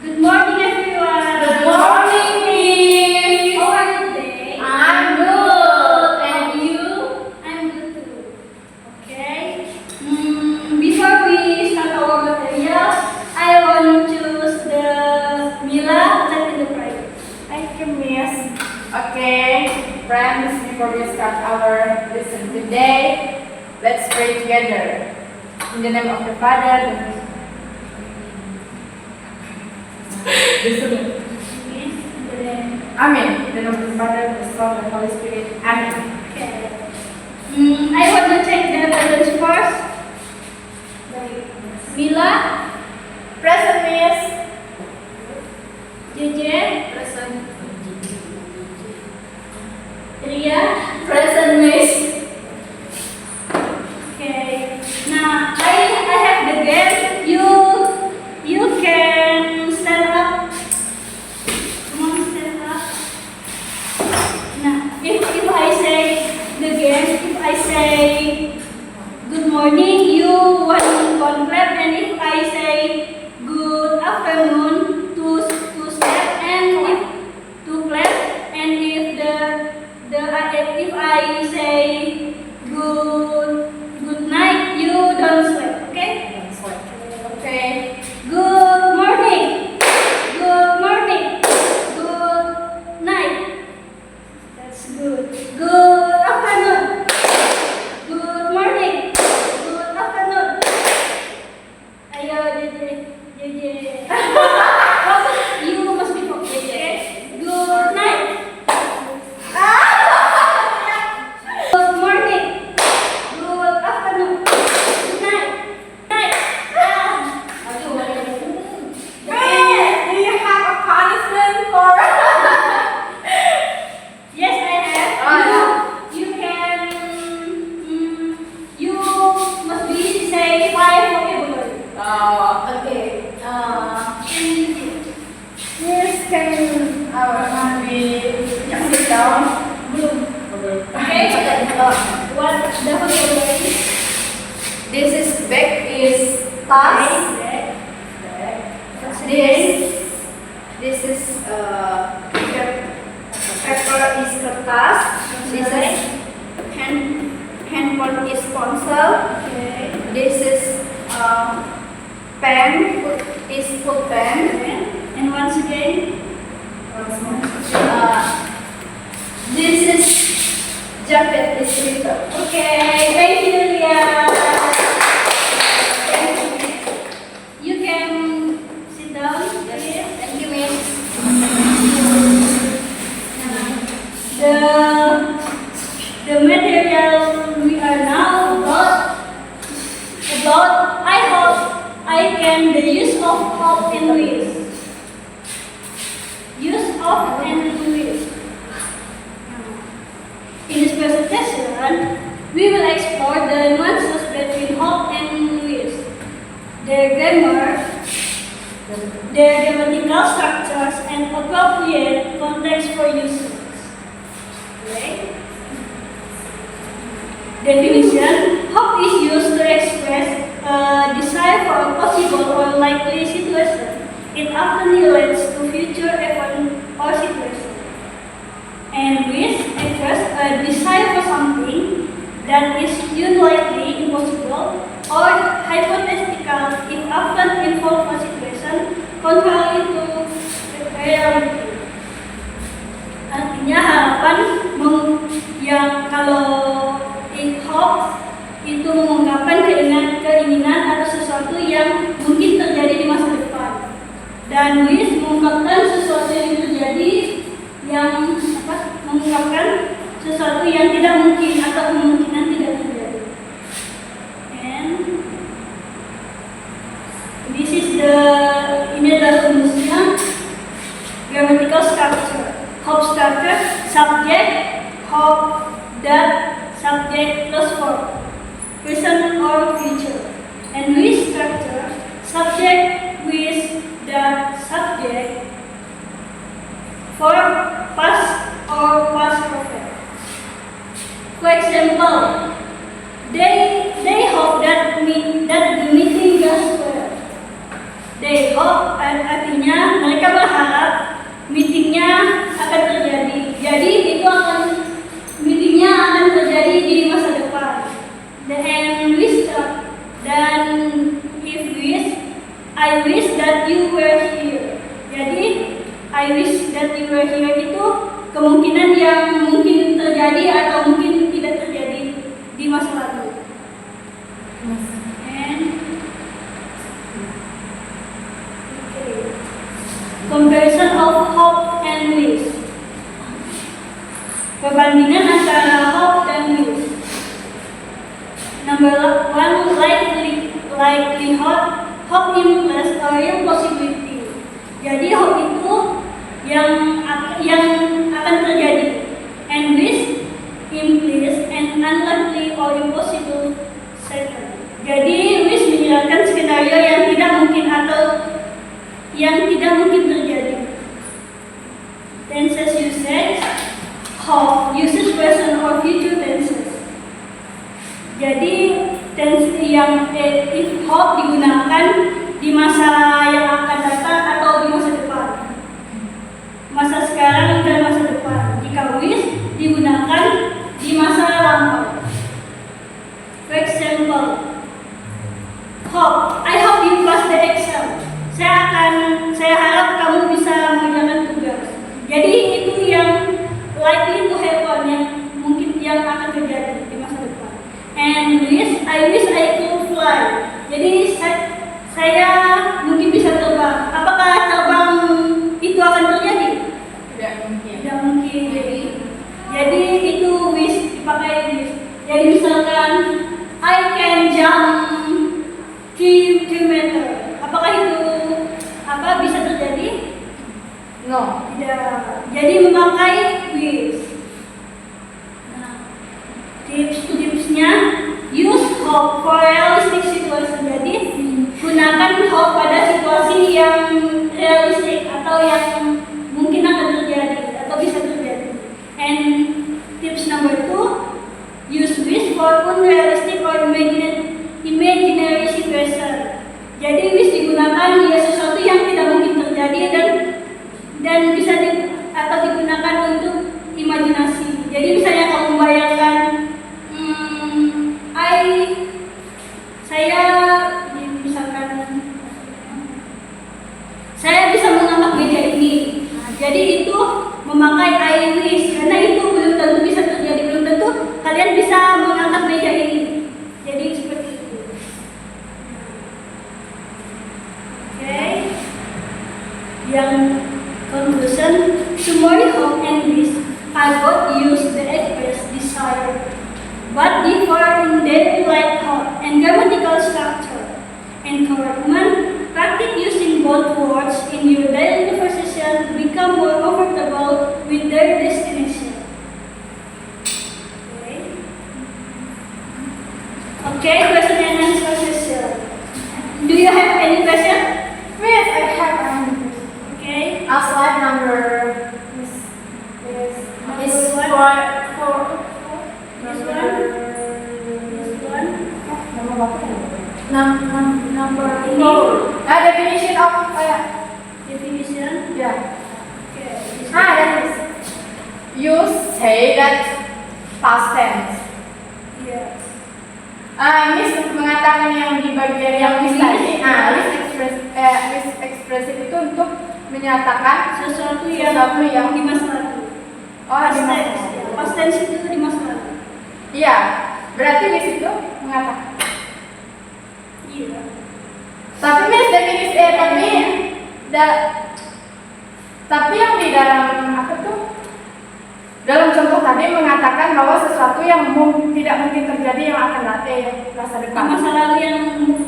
Good morning, everyone. Good morning, Miss. How are you today? I'm good. And you? I'm good too. Okay. Before we start our material, I want to choose the Mila led in the prayer. Thank you, Miss. Okay, friends, before we start our lesson today, let's pray together. In the name of the Father, Amen. In the name of the Father, the Son, and the Holy Spirit. Amen. Okay. I want to check the attendance first. Mila, Present, Miss. JJ, Present. Ria. Present, Miss. Okay. Now I have the game. You can stand up. Come on, stand up. Now if I say the game, if I say good morning, you one clap, and if I say good afternoon, two step, and if two clap, and if if I say good night, you don't sleep, okay? Okay. Good morning. Good morning. Good night. That's good. Good afternoon. Good morning. Good afternoon. Ayo, JJ. Oh, you must be focused, okay? Good night. Good morning. Good afternoon. Good night. Night. Miss, do you have a punishment for? Yes, I have. Oh, You can. You must be say five vocabulary. Okay. Miss, can our family sit down? Okay. What the vocabulary? This is back is task. This is paper is kertas. This is handphone is pencil. Okay. This is pen is pulpen. And once again. This is jacket is written. Okay. Thank you, Lia. You can sit down. Please. Thank you, Miss. The material we are now about I hope I can the use of hope and wish. Use of and wish. In this presentation, we will explore the nuances between hope and wish, their grammar, their grammatical structures, and appropriate context for usage. Okay? Definition: hope is used to express a desire for a possible or likely situation. It often relates to future event or situation. And wish expresses a desire for something that is unlikely, impossible, or hypothetical. It often involves a situation contrary to reality. Artinya harapan yang kalau hope itu mengungkapkan keinginan atau sesuatu yang mungkin terjadi di masa depan, dan wish mengungkapkan sesuatu yang terjadi mengungkapkan sesuatu yang tidak mungkin atau kemungkinan tidak terjadi. And this is ini adalah rumusnya. Grammatical structure. Hope structure, subject, hope, that, subject plus verb, present or future. And wish structure, subject, wish, that, subject, verb, past or past perfect. For example, they hope that the meeting goes well. They hope artinya were here. Jadi I wish that you were here itu kemungkinan yang mungkin terjadi atau mungkin tidak terjadi di masa lalu. And comparison of hope and wish. Perbandingan antara hope dan wish. Number one, likelihood, hope implies a real possibility. Jadi hope itu yang akan terjadi, and wish implies an unlikely or impossible scenario. Jadi wish menjelaskan skenario yang tidak mungkin atau yang tidak mungkin terjadi. Tenses usage, hope uses present or future tenses. Jadi tense yang if hope digunakan di masa yang akan datang atau di masa depan, masa sekarang dan masa depan. Jika wish digunakan di masa lampau. For example, hope, I hope you pass the exam. Saya harap kamu bisa mengerjakan tugas. Jadi itu yang likely to happen, yang mungkin yang akan terjadi di masa depan. And wish, I wish I could fly. Jadi saya mungkin bisa terbang. Apakah terbang itu akan terjadi? Tidak mungkin. Tidak mungkin. Jadi itu wish, dipakai wish. Jadi misalkan I can jump 3 meter. Apakah itu bisa terjadi? No. Tidak. Jadi memakai wish. Nah, tipsnya use hope for realistic situation. Jadi gunakan hope pada situasi yang realistik atau yang mungkin akan terjadi atau bisa terjadi. And tips number 2, use wish for unrealistic or imaginary situation. Jadi wish digunakan ya sesuatu yang tidak mungkin terjadi dan bisa digunakan untuk imajinasi. Jadi misalnya kamu bayangkan saya bisa mengangkat meja ini. Nah, jadi itu memakai I wish karena itu belum tentu bisa terjadi, belum tentu kalian bisa mengangkat meja ini. Jadi seperti itu. Oke. Yang conclusion, summary hope and wish are both used to express desire, but differ in daily life thought and grammatical structure. Encouragement, practice using both words in your daily conversation to become more comfortable with their destination. Okay, question and answer session. Do you have any question? Yes, I have one. Okay. Slide number is Number one. for This one. This one. Number Ini. 4. Definition of Definition. yeah. Okay. This That is. You say that past tense. Yes. Miss mengatakan yang di bagian yang Miss tadi. Miss ekspresif itu untuk menyatakan Sesuatu yang di masa lalu. di masa tense. lalu. Past tense itu di masa lalu. Iya, berarti Miss itu mengatakan. Iya. Tapi Miss definisi tapi yang di dalam apa tuh? Dalam contoh tadi mengatakan bahwa sesuatu yang tidak mungkin terjadi yang akan datang masa Di depan. masa lalu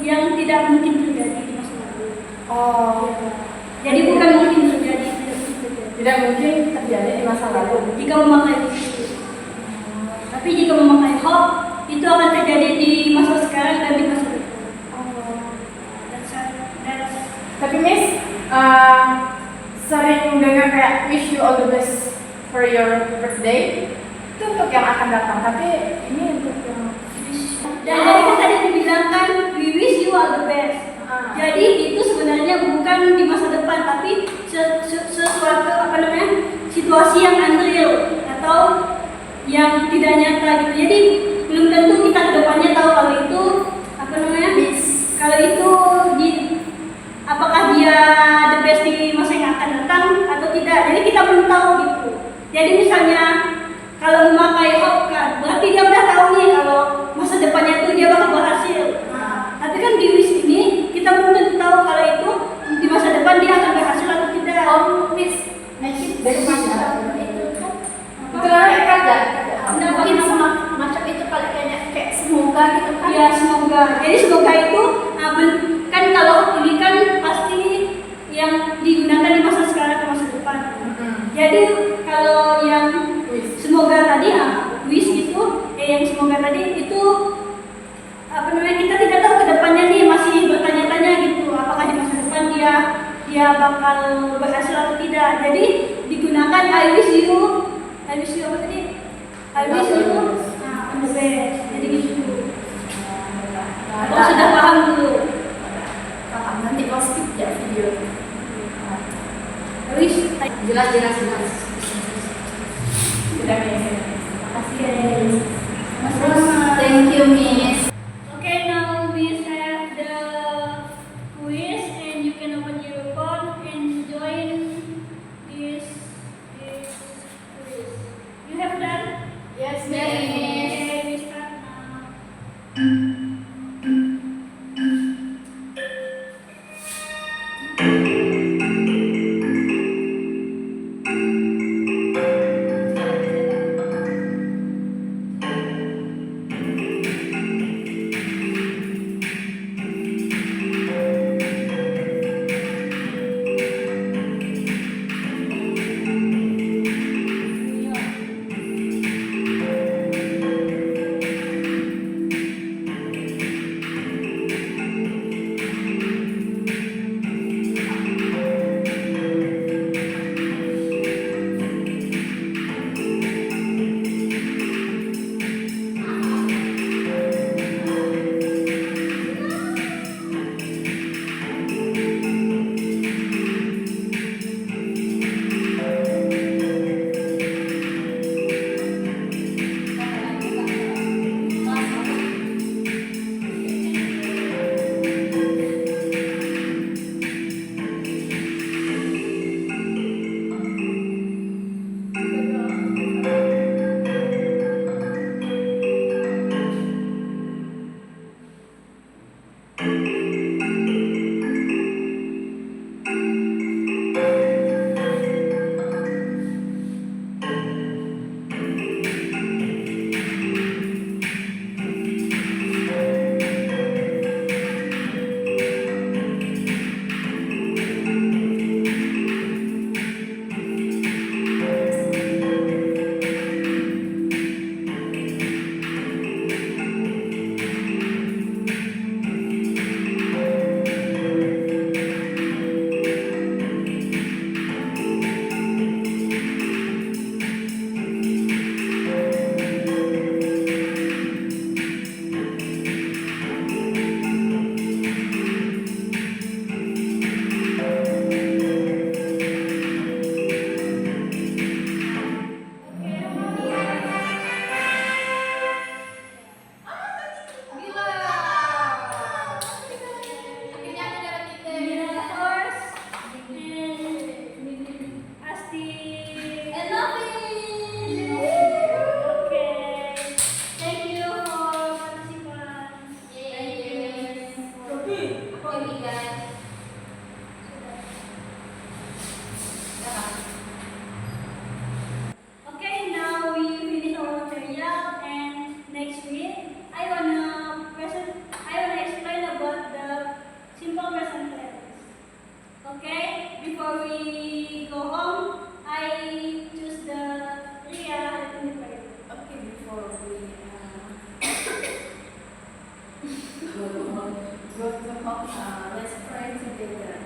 yang tidak mungkin terjadi di masa lalu. Oh, Jadi bukan mungkin terjadi, tidak mungkin terjadi. tidak mungkin terjadi di masa lalu. Jika memakai itu. Tapi jika memakai hope, itu akan terjadi di masa sekarang dan di masa depan. That's Tapi Miss sering dengar kayak wish you all the best for your birthday. Itu untuk yang akan datang, tapi ini untuk yang dan dari kan tadi dibilangkan we wish you all the best. Jadi itu sebenarnya bukan di masa depan, tapi sesuatu situasi yang unreal atau yang tidak nyata gitu. Jadi belum tentu kita ke depannya tahu kalau itu kalau itu apakah dia Jadi misalnya kalau memakai hope kan, berarti dia udah tahu nih kalau masa depannya itu dia bakal berhasil. Nah, tapi kan di wish ini kita belum tentu tahu kalau itu di masa depan dia akan berhasil atau tidak. Miss, dari mana? Itu rekat ya? Mungkin macam itu kali kayak semoga gitu kan? Ya semoga. Jadi semoga itu kan kalau ini kan pasti yang digunakan di masa sekarang ke masa depan. Jadi kalau yang semoga tadi wish itu yang semoga tadi itu apa namanya, kita tidak tahu kedepannya nih, masih bertanya-tanya gitu apakah di masa depan dia bakal berhasil atau tidak. Jadi digunakan I wish you apa tadi? I wish you the best. Jadi gitu. Atau sudah paham dulu? Paham, nanti kau skip ya video. Wish Jelas. Sudah ya. makasih guys. Thank you, Miss. Okay, now we have the quiz and you can open your phone and join this quiz. You have done? Yes, Miss. Okay, we start now. Go to home. Let's pray together.